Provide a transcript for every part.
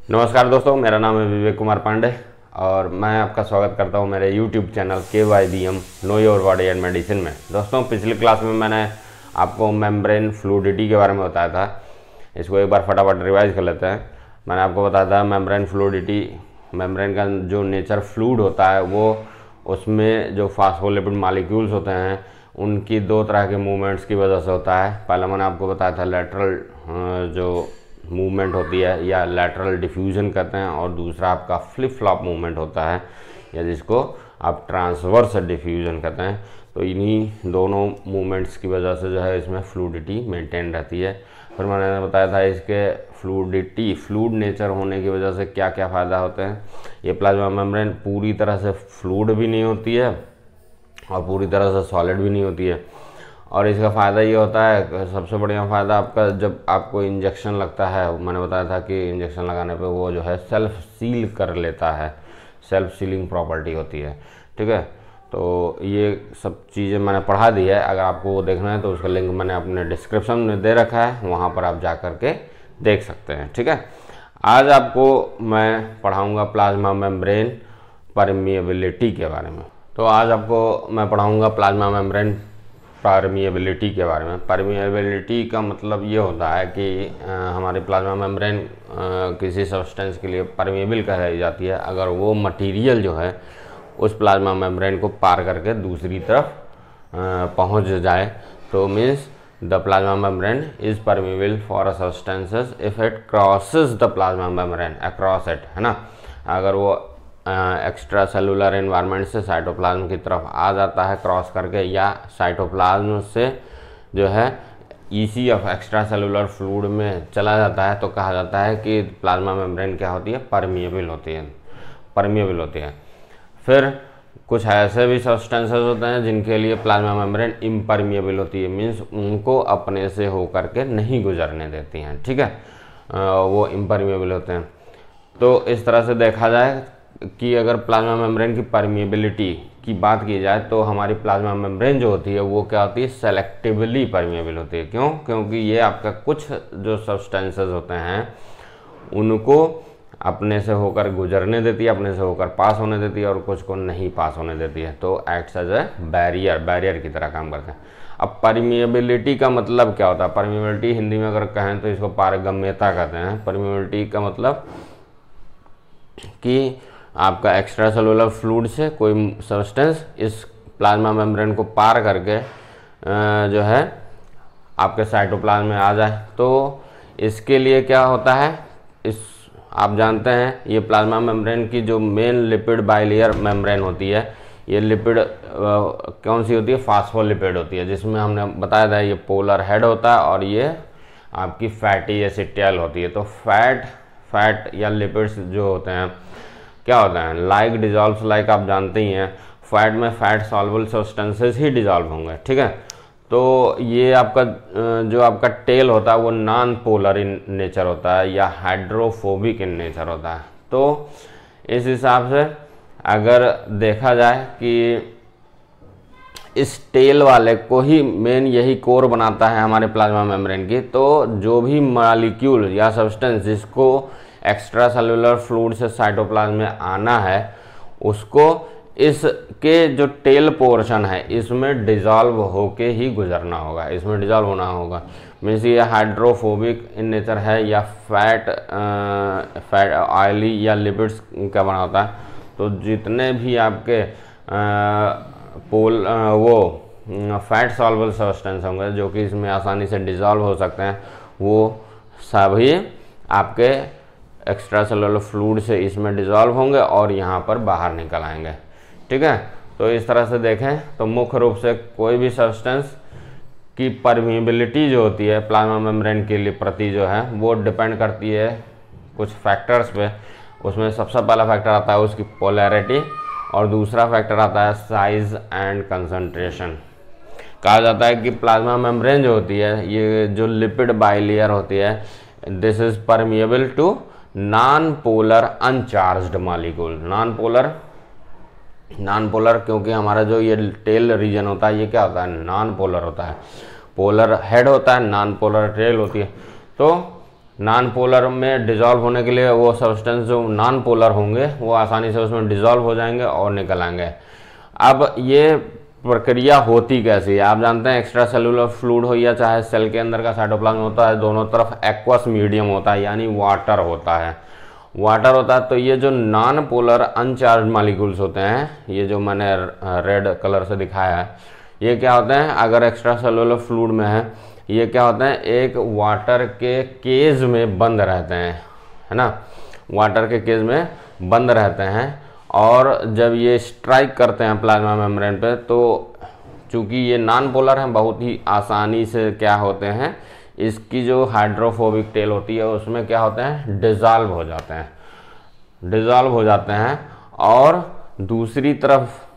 नमस्कार दोस्तों, मेरा नाम है विवेक कुमार पांडे और मैं आपका स्वागत करता हूं मेरे YouTube channel KYBM know your body and medicine में। दोस्तों, पिछली क्लास में मैंने आपको मेम्ब्रेन फ्लूइडिटी के बारे में बताया था। इसको एक बार फटाफट रिवाइज कर लेते हैं। मैंने आपको बताया था मेम्ब्रेन फ्लूइडिटी, मेम्ब्रेन का जो नेचर फ्लूइड होता है वो उसमें जो फास्फोलिपिड मॉलिक्यूल्स होते हैं उनकी दो तरह के मूवमेंट्स की वजह से होता है। पहले मैंने आपको बताया था लैटरल जो मूवमेंट होती है या लैटरल डिफ्यूजन कहते हैं, और दूसरा आपका फ्लिप फ्लॉप मूवमेंट होता है या जिसको आप ट्रांसवर्स डिफ्यूजन कहते हैं। तो इन्हीं दोनों मूवमेंट्स की वजह से जो है इसमें फ्लूइडिटी मेंटेन रहती है। फिर मैंने बताया था इसके फ्लूइड नेचर होने की वजह से क्या क्या फ़ायदा होते हैं। ये प्लाज्मा मेम्ब्रेन पूरी तरह से फ्लूइड भी नहीं होती है और पूरी तरह से सॉलिड भी नहीं होती है। और इसका फ़ायदा ये होता है, सबसे बढ़िया फ़ायदा आपका, जब आपको इंजेक्शन लगता है, मैंने बताया था कि इंजेक्शन लगाने पे वो जो है सेल्फ सील कर लेता है, सेल्फ सीलिंग प्रॉपर्टी होती है। ठीक है, तो ये सब चीज़ें मैंने पढ़ा दी है। अगर आपको वो देखना है तो उसका लिंक मैंने अपने डिस्क्रिप्शन में दे रखा है, वहाँ पर आप जा कर के देख सकते हैं। ठीक है, आज आपको मैं पढ़ाऊँगा प्लाज्मा मेम्ब्रेन परमिएबिलिटी के बारे में। तो आज आपको मैं पढ़ाऊँगा प्लाज्मा मेम्ब्रेन परमिएबिलिटी के बारे में। परमिएबिलिटी का मतलब ये होता है कि हमारी प्लाज्मा मेम्ब्रेन किसी सब्सटेंस के लिए परमिएबल कही जाती है अगर वो मटेरियल जो है उस प्लाज्मा मेम्ब्रेन को पार करके दूसरी तरफ पहुंच जाए। तो means the plasma membrane is permeable for a substances if it crosses the plasma membrane across it, है ना। अगर वो एक्स्ट्रा सेलुलर एनवायरनमेंट से साइटोप्लाज्म की तरफ आ जाता है क्रॉस करके, या साइटोप्लाज्म से जो है EC of extra cellular fluid में चला जाता है, तो कहा जाता है कि प्लाज्मा मेम्ब्रेन क्या होती है, परमिएबल होती है। फिर कुछ ऐसे भी सब्सटेंसेस होते हैं जिनके लिए प्लाज्मा मेम्ब्रेन इम्परमिएबल होती है, मीन्स उनको अपने से होकर के नहीं गुजरने देती हैं। ठीक है, वो इम्परमिएबल होते हैं। तो इस तरह से देखा जाए कि अगर प्लाज्मा मेम्ब्रेन की परमिएबिलिटी की बात की जाए तो हमारी प्लाज्मा मेम्ब्रेन जो होती है वो क्या होती है, सेलेक्टिवली परमिएबल होती है। क्यों? क्योंकि ये आपका कुछ जो सब्सटेंसेस होते हैं उनको अपने से होकर गुजरने देती है, अपने से होकर पास होने देती है, और कुछ को नहीं पास होने देती है। तो एक्ट्स एज ए बैरियर की तरह काम करते हैं। अब परमिएबिलिटी का मतलब क्या होता है? परमिएबिलिटी हिंदी में अगर कहें तो इसको पारगम्यता कहते हैं। परमिएबिलिटी का मतलब कि आपका एक्स्ट्रा सेलुलर फ्लूइड से कोई सब्सटेंस इस प्लाज्मा मेम्ब्रेन को पार करके जो है आपके साइटोप्लाज्म में आ जाए। तो इसके लिए क्या होता है, आप जानते हैं ये प्लाज्मा मेम्ब्रेन की जो मेन लिपिड बाइलेयर मेम्ब्रेन होती है, ये लिपिड कौन सी होती है, फास्फोलिपिड होती है, जिसमें हमने बताया था ये पोलर हेड होता है और ये आपकी फैटी एसिड टेल होती है। तो फैट या लिपिड्स जो होते हैं क्या होता है, लाइक आप जानते ही हैं, फैट में फैट सॉल्युबल सब्सटेंसेस ही डिजॉल्व होंगे। ठीक है, तो ये आपका जो आपका टेल होता है वो नॉन पोलर इन नेचर होता है या हाइड्रोफोबिक इन नेचर होता है। तो इस हिसाब से अगर देखा जाए कि इस टेल वाले को ही मेन यही कोर बनाता है हमारे प्लाज्मा मेम्ब्रेन की, तो जो भी मॉलिक्यूल या सब्सटेंस जिसको एक्स्ट्रा सेलुलर फ्लूइड से साइटोप्लाज्म में आना है उसको इसके जो टेल पोर्शन है इसमें डिजॉल्व होके ही गुजरना होगा, इसमें डिजॉल्व होना होगा। मीन्स ये हाइड्रोफोबिक इन नेचर है या फैट ऑयली या लिपिड्स का बना होता है। तो जितने भी आपके फैट सॉल्युबल सब्सटेंस होंगे जो कि इसमें आसानी से डिजॉल्व हो सकते हैं, वो सभी आपके एक्स्ट्रा सेलुलर फ्लूइड से इसमें डिजॉल्व होंगे और यहाँ पर बाहर निकल आएंगे। ठीक है, तो इस तरह से देखें तो मुख्य रूप से कोई भी सब्सटेंस की परमिएबिलिटी जो होती है प्लाज्मा मेम्ब्रेन के लिए प्रति जो है वो डिपेंड करती है कुछ फैक्टर्स पे। उसमें सबसे पहला फैक्टर आता है उसकी पोलैरिटी और दूसरा फैक्टर आता है साइज एंड कंसंट्रेशन। कहा जाता है कि प्लाज्मा मेम्ब्रेन जो होती है, ये जो लिपिड बाइलेयर होती है, this is permeable to non polar uncharged molecule. Non polar क्योंकि हमारा जो ये टेल रीजन होता है ये क्या होता है, नॉन पोलर होता है। पोलर हेड होता है, नॉन पोलर टेल होती है। तो नॉन पोलर में डिज़ोल्व होने के लिए वो सब्सटेंस जो नॉन पोलर होंगे वो आसानी से उसमें डिज़ोल्व हो जाएंगे और निकल आएंगे। अब ये प्रक्रिया होती कैसी है? आप जानते हैं एक्स्ट्रा सेलुलर फ्लूइड हो या चाहे सेल के अंदर का साइटोप्लाज्म होता है, दोनों तरफ एक्वस मीडियम होता है, यानी वाटर होता है। तो ये जो नॉन पोलर अनचार्ज मॉलिक्यूल्स होते हैं, ये जो मैंने रेड कलर से दिखाया है, ये क्या होते हैं? अगर एक्स्ट्रा सेलुलर फ्लूइड में है, ये क्या होते हैं? एक वाटर के केज में बंद रहते हैं, है ना, वाटर के केज में बंद रहते हैं। और जब ये स्ट्राइक करते हैं प्लाज्मा मेम्ब्रेन पे, तो चूंकि ये नॉन पोलर हैं, बहुत ही आसानी से क्या होते हैं, इसकी जो हाइड्रोफोबिक टेल होती है उसमें क्या होते हैं? डिज़ोल्व हो जाते हैं और दूसरी तरफ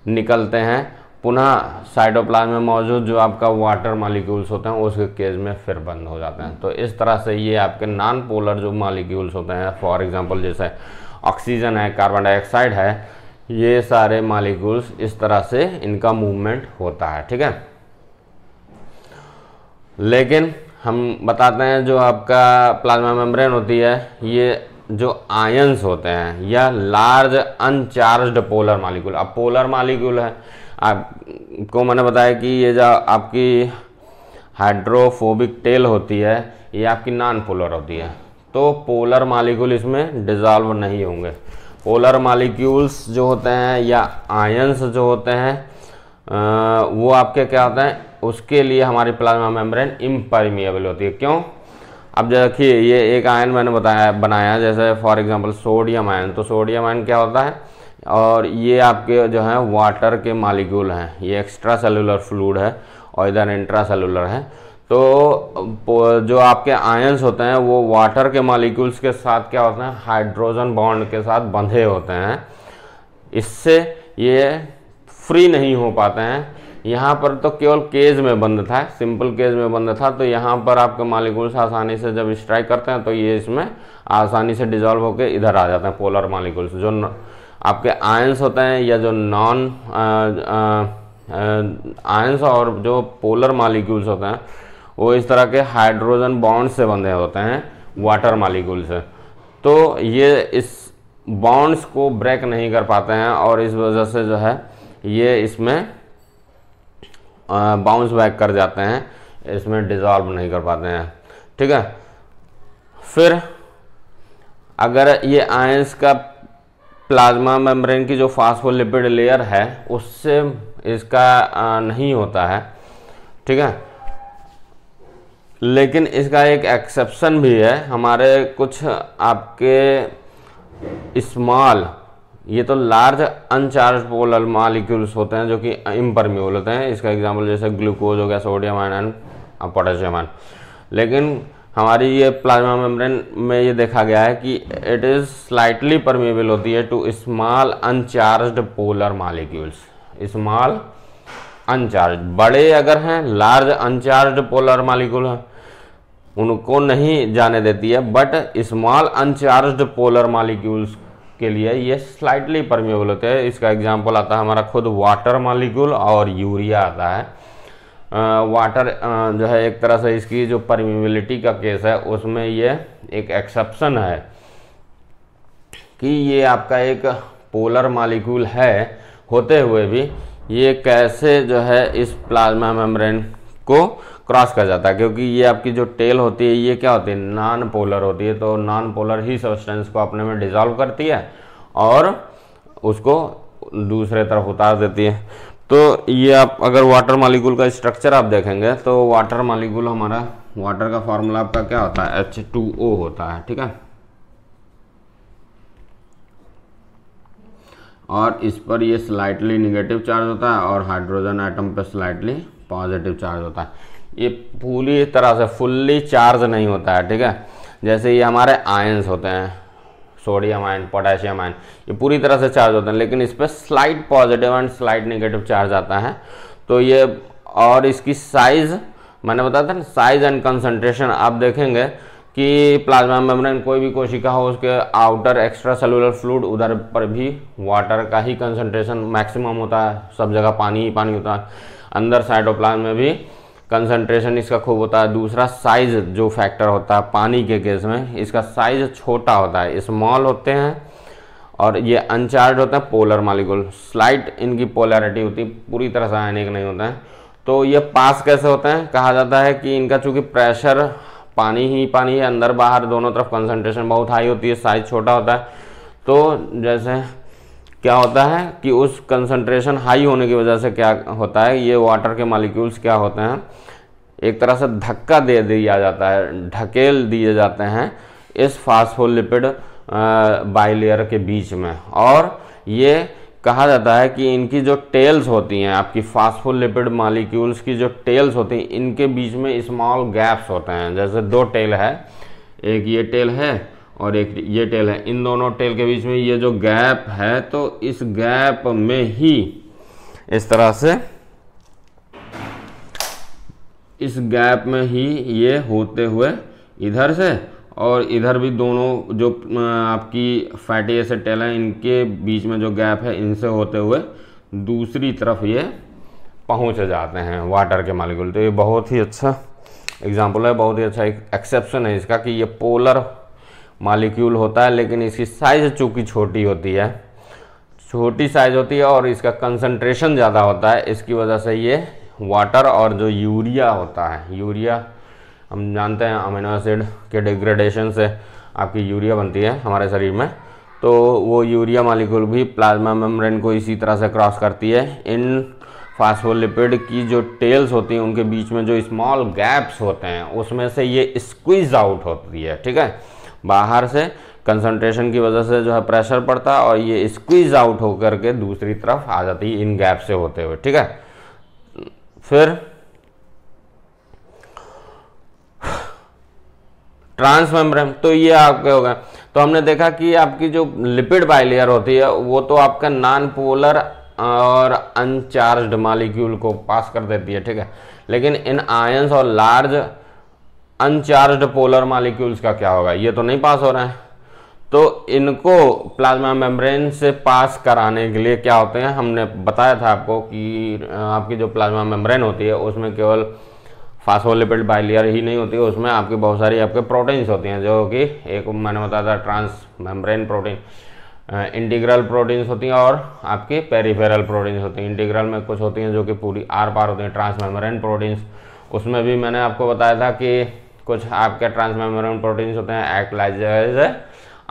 निकलते हैं, पुनः साइटोप्लाज्म में मौजूद जो आपका वाटर मॉलिक्यूल्स होते हैं उसके केज में फिर बंद हो जाते हैं। तो इस तरह से ये आपके नॉन पोलर जो मॉलिक्यूल्स होते हैं, फॉर एग्जांपल जैसे ऑक्सीजन है, कार्बन डाइऑक्साइड है, ये सारे मॉलिक्यूल्स इस तरह से इनका मूवमेंट होता है, ठीक है। लेकिन हम बताते हैं जो आपका प्लाज्मा मेम्ब्रेन होती है, ये जो आयंस होते हैं या लार्ज अनचार्ज्ड पोलर मॉलिक्यूल, अब पोलर मॉलिक्यूल है, आपको मैंने बताया कि ये जो आपकी हाइड्रोफोबिक टेल होती है ये आपकी नॉन पोलर होती है, तो पोलर मॉलिक्यूल इसमें डिज़ोल्व नहीं होंगे। पोलर मॉलिक्यूल्स जो होते हैं या आयंस जो होते हैं वो आपके क्या होते हैं, उसके लिए हमारी प्लाज्मा मेम्ब्रेन इम्परमिएबल होती है। क्यों? अब देखिए, ये एक आयन मैंने बनाया जैसे फॉर एग्जांपल सोडियम आयन, तो सोडियम आयन क्या होता है, और ये आपके जो है वाटर के मॉलिक्यूल हैं, ये एक्स्ट्रा सेलुलर फ्लूइड है और इधर इंट्रा सेलुलर है। तो जो आपके आयंस होते हैं वो वाटर के मॉलिक्यूल्स के साथ क्या होते हैं, हाइड्रोजन बॉन्ड के साथ बंधे होते हैं, इससे ये फ्री नहीं हो पाते हैं। यहाँ पर तो केवल केज में बंद था, सिंपल केज में बंद था, तो यहाँ पर आपके मॉलिक्यूल्स आसानी से जब स्ट्राइक करते हैं तो ये इसमें आसानी से डिजॉल्व होकर इधर आ जाते हैं। पोलर मॉलिक्यूल्स जो आपके आयंस होते हैं या जो नॉन आयंस और जो पोलर मॉलिक्यूल्स होते हैं वो इस तरह के हाइड्रोजन बॉन्ड से बंधे होते हैं वाटर मॉलिक्यूल से, तो ये इस बॉन्ड्स को ब्रेक नहीं कर पाते हैं और इस वजह से जो है ये इसमें बाउंस बैक कर जाते हैं, इसमें डिज़ोल्व नहीं कर पाते हैं, ठीक है। फिर अगर ये आयंस का प्लाज्मा मेम्ब्रेन की जो फास्फोलिपिड लेयर है उससे इसका नहीं होता है, ठीक है। लेकिन इसका एक एक्सेप्शन भी है, हमारे कुछ आपके स्मॉल, ये तो लार्ज अनचार्ज पोलर मॉलिक्यूल्स होते हैं जो कि इम्परमिएबल होते हैं। इसका एग्जांपल जैसे ग्लूकोज हो गया, सोडियम आयन और पोटेशियम आयन। लेकिन हमारी ये प्लाज्मा मेम्ब्रेन में ये देखा गया है कि इट इज़ स्लाइटली परमिएबल होती है to small uncharged polar molecules. Small uncharged, बड़े अगर हैं लार्ज अनचार्ज्ड पोलर मॉलिक्यूल हैं उनको नहीं जाने देती है, but small uncharged polar molecules के लिए ये स्लाइटली परमिएबल होते हैं। इसका एग्जांपल आता है हमारा खुद वाटर मॉलिक्यूल और यूरिया आता है। वाटर जो है एक तरह से इसकी जो परमिएबिलिटी का केस है उसमें ये एक एक्सेप्शन है कि ये आपका एक पोलर मॉलिक्यूल है होते हुए भी ये कैसे जो है इस प्लाज्मा मेम्ब्रेन को क्रॉस कर जाता है, क्योंकि ये आपकी जो टेल होती है ये क्या होती है, नॉन पोलर होती है, तो नॉन पोलर ही सब्सटेंस को अपने में डिसॉल्व करती है और उसको दूसरे तरफ उतार देती है। तो ये आप अगर वाटर मॉलिक्यूल का स्ट्रक्चर आप देखेंगे तो वाटर मॉलिक्यूल हमारा, वाटर का फॉर्मूला आपका क्या होता है, H2O होता है, ठीक है। और इस पर ये स्लाइटली निगेटिव चार्ज होता है और हाइड्रोजन एटम पर स्लाइटली पॉजिटिव चार्ज होता है। ये पूरी तरह से फुल्ली चार्ज नहीं होता है, ठीक है। जैसे ये हमारे आयंस होते हैं, सोडियम आयन, पोटेशियम आयन, ये पूरी तरह से चार्ज होते हैं, लेकिन इस पर slight positive and slight negative charge आता है। तो ये, और इसकी साइज मैंने बताया था ना, साइज एंड कंसंट्रेशन आप देखेंगे कि प्लाज्मा मेम्ब्रेन कोई भी कोशिका हो उसके आउटर एक्स्ट्रा सेलुलर फ्लूइड उधर पर भी वाटर का ही कंसंट्रेशन मैक्सिमम होता है, सब जगह पानी ही पानी होता है। अंदर साइटोप्लाज्म में भी कंसंट्रेशन इसका खूब होता है। दूसरा साइज जो फैक्टर होता है पानी के केस में, इसका साइज छोटा होता है, स्मॉल होते हैं और ये अनचार्ज होता है पोलर मॉलिक्यूल, स्लाइट इनकी पोलैरिटी होती है, पूरी तरह से आयनिक नहीं होता है। तो ये पास कैसे होते हैं, कहा जाता है कि इनका चूंकि प्रेशर पानी ही पानी है, अंदर बाहर दोनों तरफ कंसंट्रेशन बहुत हाई होती है, साइज छोटा होता है। तो जैसे क्या होता है कि उस कंसंट्रेशन हाई होने की वजह से क्या होता है, ये वाटर के मॉलिक्यूल्स क्या होते हैं, एक तरह से धक्का दे दिया जाता है, ढकेल दिए जाते हैं इस फास्फोलिपिड बाइलेयर के बीच में। और ये कहा जाता है कि इनकी जो टेल्स होती हैं, आपकी फास्फोलिपिड मॉलिक्यूल्स की जो टेल्स होती हैं, इनके बीच में स्मॉल गैप्स होते हैं। जैसे दो टेल है, एक ये टेल है और एक ये टेल है, इन दोनों टेल के बीच में ये जो गैप है, तो इस गैप में ही इस तरह से, इस गैप में ही ये होते हुए इधर से और इधर भी दोनों जो आपकी फैटी एसिड टेल है, इनके बीच में जो गैप है, इनसे होते हुए दूसरी तरफ ये पहुंच जाते हैं वाटर के मॉलिक्यूल। तो ये बहुत ही अच्छा एग्जांपल है, बहुत ही अच्छा एक एक्सेप्शन है इसका कि ये पोलर मॉलिक्यूल होता है, लेकिन इसकी साइज चूंकि छोटी होती है, छोटी साइज होती है और इसका कंसंट्रेशन ज़्यादा होता है, इसकी वजह से ये वाटर और जो यूरिया होता है, यूरिया हम जानते हैं अमीनो एसिड के डिग्रेडेशन से आपकी यूरिया बनती है हमारे शरीर में, तो वो यूरिया मॉलिक्यूल भी प्लाज्मा मेम्ब्रेन को इसी तरह से क्रॉस करती है। इन फास्फोलिपिड की जो टेल्स होती हैं, उनके बीच में जो स्मॉल गैप्स होते हैं, उसमें से ये स्क्वीज आउट होती है, ठीक है। बाहर से कंसंट्रेशन की वजह से जो है प्रेशर पड़ता है और ये स्क्वीज आउट होकर के दूसरी तरफ आ जाती है इन गैप से होते हुए, ठीक है। फिर ट्रांसमेम्ब्रेन, तो ये आपके होगा। तो हमने देखा कि आपकी जो लिपिड बाइलेयर होती है वो तो आपका नॉन पोलर और अनचार्ज्ड मॉलिक्यूल को पास कर देती है, ठीक है। लेकिन इन आयंस और लार्ज अनचार्ज्ड पोलर मॉलिक्यूल्स का क्या होगा, ये तो नहीं पास हो रहा है। तो इनको प्लाज्मा मेम्ब्रेन से पास कराने के लिए क्या होते हैं, हमने बताया था आपको कि आपकी जो प्लाज्मा मेम्ब्रेन होती है उसमें केवल फास्फोलिपिड बाइलेयर ही नहीं होती है, उसमें आपकी बहुत सारी आपके प्रोटीन्स होती हैं, जो कि एक मैंने बताया था trans membrane protein, integral proteins होती हैं और आपके पेरिफेरल प्रोटीन्स होती हैं। इंटीग्रल में कुछ होती हैं जो कि पूरी आर पार होती हैं, ट्रांस मेम्ब्रेन प्रोटीन्स, उसमें भी मैंने आपको बताया था कि कुछ आपके ट्रांस मेम्ब्रेन प्रोटीन्स होते हैं एक्ट लाइक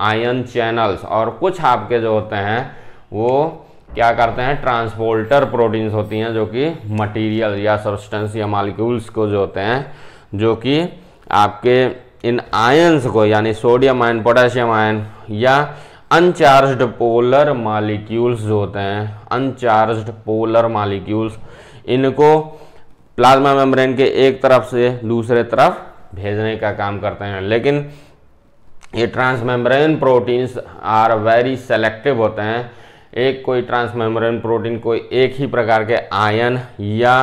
आयन चैनल्स, और कुछ आपके जो होते हैं वो क्या करते हैं, ट्रांसपोर्टर प्रोटीन्स होती हैं, जो कि मटेरियल या सब्सटेंस या मॉलिक्यूल्स को जो होते हैं, जो कि आपके इन आयंस को, यानी सोडियम आयन, पोटेशियम आयन या अनचार्ज्ड पोलर मॉलिक्यूल्स जो होते हैं, अनचार्ज्ड पोलर मॉलिक्यूल्स, इनको प्लाज्मा मेम्ब्रेन के एक तरफ से दूसरे तरफ भेजने का काम करते हैं। लेकिन ये transmembrane proteins are very selective होते हैं। एक कोई ट्रांसमेम्ब्रेन प्रोटीन कोई एक ही प्रकार के आयन या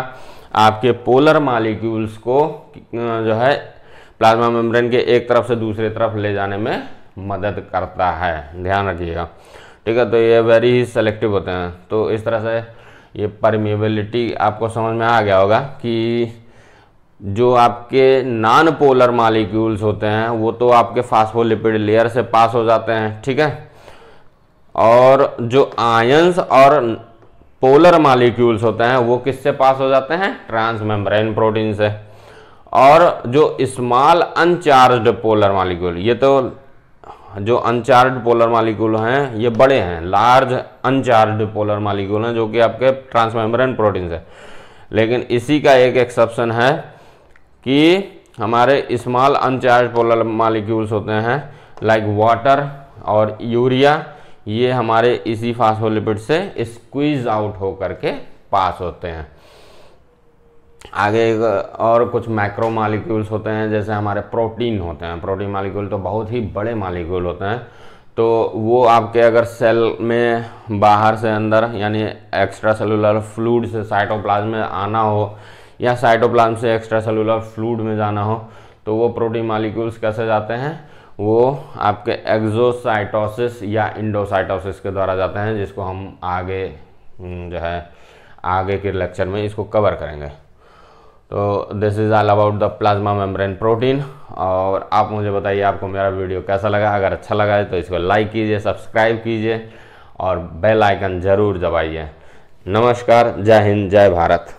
आपके पोलर मॉलिक्यूल्स को जो है प्लाज्मा मेम्ब्रेन के एक तरफ से दूसरी तरफ ले जाने में मदद करता है, ध्यान रखिएगा, ठीक है। तो ये वेरी ही सेलेक्टिव होते हैं। तो इस तरह से ये परमिएबिलिटी आपको समझ में आ गया होगा कि जो आपके नॉन पोलर मॉलिक्यूल्स होते हैं वो तो आपके फास्फोलिपिड लेयर से पास हो जाते हैं, ठीक है, और जो आयंस और पोलर मॉलिक्यूल्स होते हैं वो किससे पास हो जाते हैं, ट्रांसमेम्ब्रेन प्रोटीन से। और जो स्मॉल अनचार्ज्ड पोलर मॉलिक्यूल, ये तो जो अनचार्ज्ड पोलर मॉलिक्यूल हैं ये बड़े हैं, लार्ज अनचार्ज्ड पोलर मॉलिक्यूल हैं, जो कि आपके ट्रांसमेम्ब्रेन प्रोटीन है। लेकिन इसी का एक एक्सेप्शन है कि हमारे स्मॉल अनचार्ज्ड पोलर मॉलिक्यूल्स होते हैं लाइक वाटर और यूरिया, ये हमारे इसी फास्फोलिपिड से स्क्वीज आउट होकर के पास होते हैं। आगे और कुछ मैक्रो मॉलिक्यूल्स होते हैं, जैसे हमारे प्रोटीन होते हैं। प्रोटीन मॉलिक्यूल तो बहुत ही बड़े मॉलिक्यूल होते हैं, तो वो आपके अगर सेल में बाहर से अंदर यानी एक्स्ट्रा सेलुलर फ्लूइड से साइटोप्लाज्म में आना हो या साइटोप्लाज्म से एक्स्ट्रा सेलुलर फ्लूइड में जाना हो, तो वो प्रोटीन मॉलिक्यूल्स कैसे जाते हैं, वो आपके एक्सोसाइटोसिस या इंडोसाइटोसिस के द्वारा जाते हैं, जिसको हम आगे जो है आगे के लेक्चर में इसको कवर करेंगे। तो this is all about the plasma membrane protein. और आप मुझे बताइए आपको मेरा वीडियो कैसा लगा। अगर अच्छा लगा है तो इसको लाइक कीजिए, सब्सक्राइब कीजिए और बेल आइकन ज़रूर दबाइए। नमस्कार, जय हिंद, जय भारत।